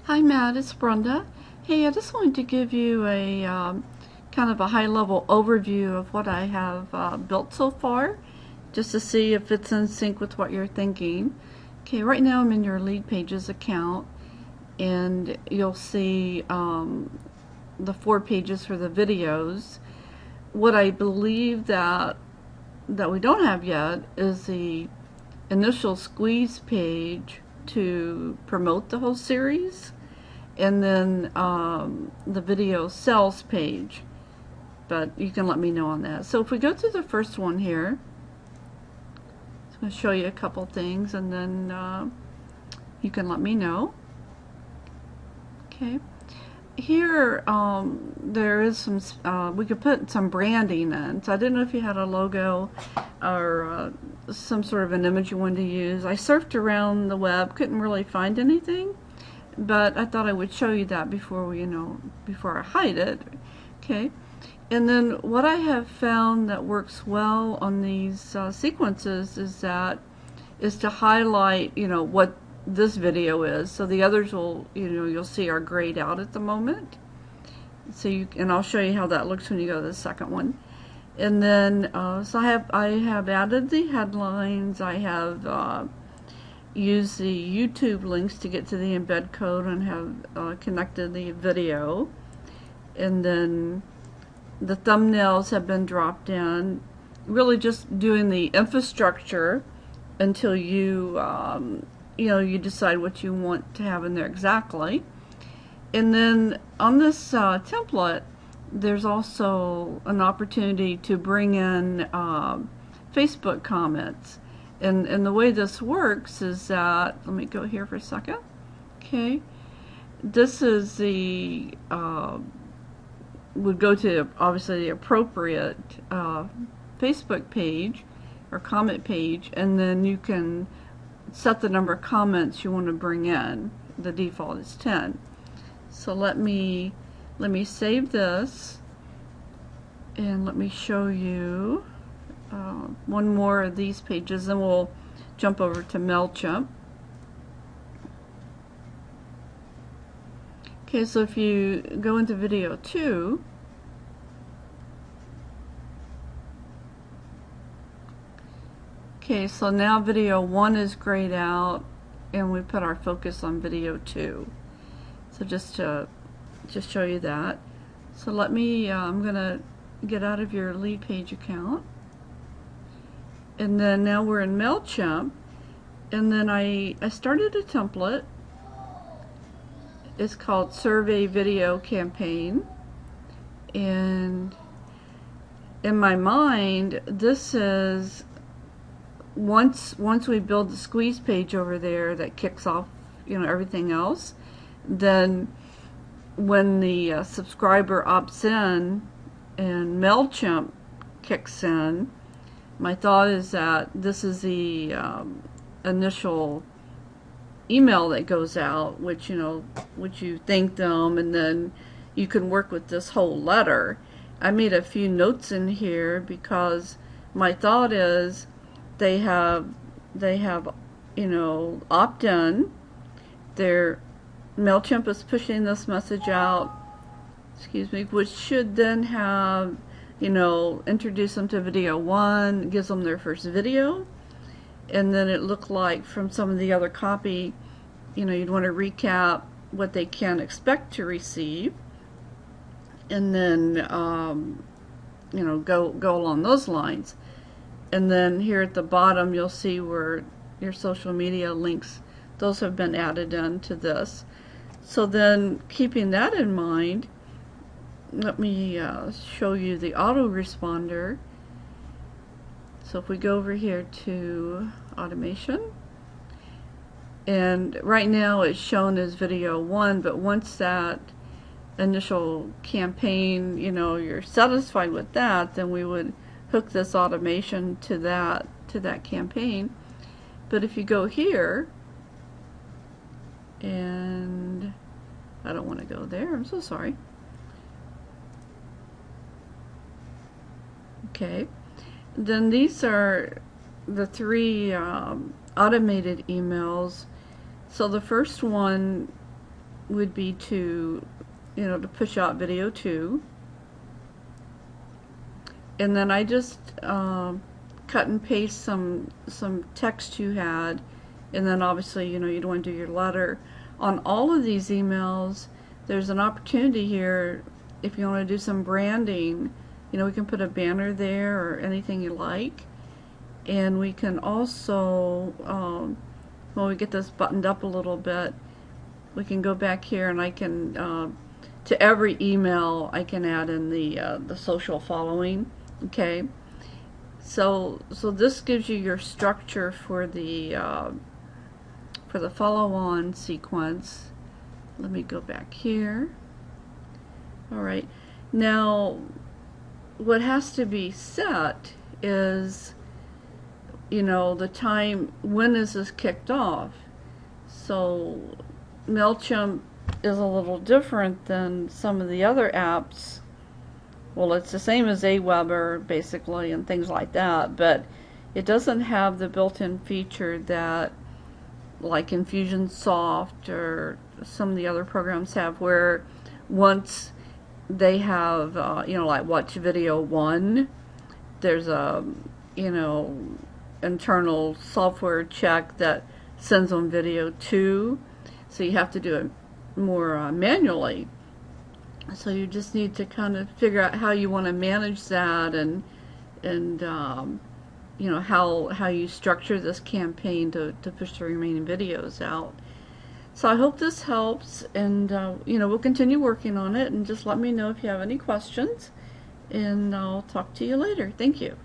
Hi Matt, it's Brenda. Hey, I just wanted to give you a kind of a high-level overview of what I have built so far, just to see if it's in sync with what you're thinking. Okay, right now I'm in your Lead Pages account, and you'll see the 4 pages for the videos. What I believe that we don't have yet is the initial squeeze page to promote the whole series, and then the video sales page, but you can let me know on that. So if we go to the first one here, I'm going to show you a couple things, and then you can let me know. Okay, here there is some we could put some branding in, so I didn't know if you had a logo or some sort of an image you wanted to use. I surfed around the web, couldn't really find anything, but I thought I would show you that before before I hide it. Okay, and then what I have found that works well on these sequences is to highlight what this video is, so the others will you'll see are grayed out at the moment. So and I'll show you how that looks when you go to the second one. And then so I have added the headlines. I have use the YouTube links to get to the embed code and have connected the video, and then the thumbnails have been dropped in, really just doing the infrastructure until you decide what you want to have in there exactly. And then on this template there's also an opportunity to bring in Facebook comments. And the way this works is that, let me go here for a second. Okay, this is the would go to obviously the appropriate Facebook page or comment page, and then you can set the number of comments you want to bring in. The default is 10. So let me save this, and let me show you one more of these pages, and we'll jump over to MailChimp. Okay, so if you go into video 2, okay, so now video 1 is grayed out, and we put our focus on video 2. So just to show you that. So let me, I'm gonna get out of your lead page account, and then now we're in MailChimp, and then I started a template. It's called Survey Video Campaign, and in my mind this is once we build the squeeze page over there that kicks off everything else, then when the subscriber opts in and MailChimp kicks in, my thought is that this is the initial email that goes out, which you thank them, and then you can work with this whole letter. I made a few notes in here because my thought is they have opt-in. Their MailChimp is pushing this message out, which should then have introduce them to video 1, gives them their first video, and then it looked like from some of the other copy, you'd want to recap what they can expect to receive, and then go along those lines. And then here at the bottom you'll see where your social media links, those have been added into this. So then, keeping that in mind, let me show you the autoresponder. So if we go over here to automation, and right now it's shown as video 1, but once that initial campaign, you're satisfied with that, then we would hook this automation to that campaign. But if you go here, and I don't want to go there, I'm so sorry. Okay, then these are the 3 automated emails. So the first one would be to, to push out video 2. And then I just cut and paste some text you had, and then obviously you'd want to do your letter. On all of these emails, there's an opportunity here if you want to do some branding. We can put a banner there or anything you like, and we can also when we get this buttoned up a little bit, we can go back here and I can to every email I can add in the social following. Okay, so this gives you your structure for the follow-on sequence. Let me go back here. Alright, now what has to be set is the time, when is this kicked off. So MailChimp is a little different than some of the other apps. Well, it's the same as Aweber basically and things like that, but it doesn't have the built-in feature that like Infusionsoft or some of the other programs have, where once they have like watch video 1, there's a internal software check that sends on video 2, so you have to do it more manually. So you just need to kind of figure out how you want to manage that, and how you structure this campaign to push the remaining videos out. So I hope this helps, and we'll continue working on it, and just let me know if you have any questions, and I'll talk to you later. Thank you.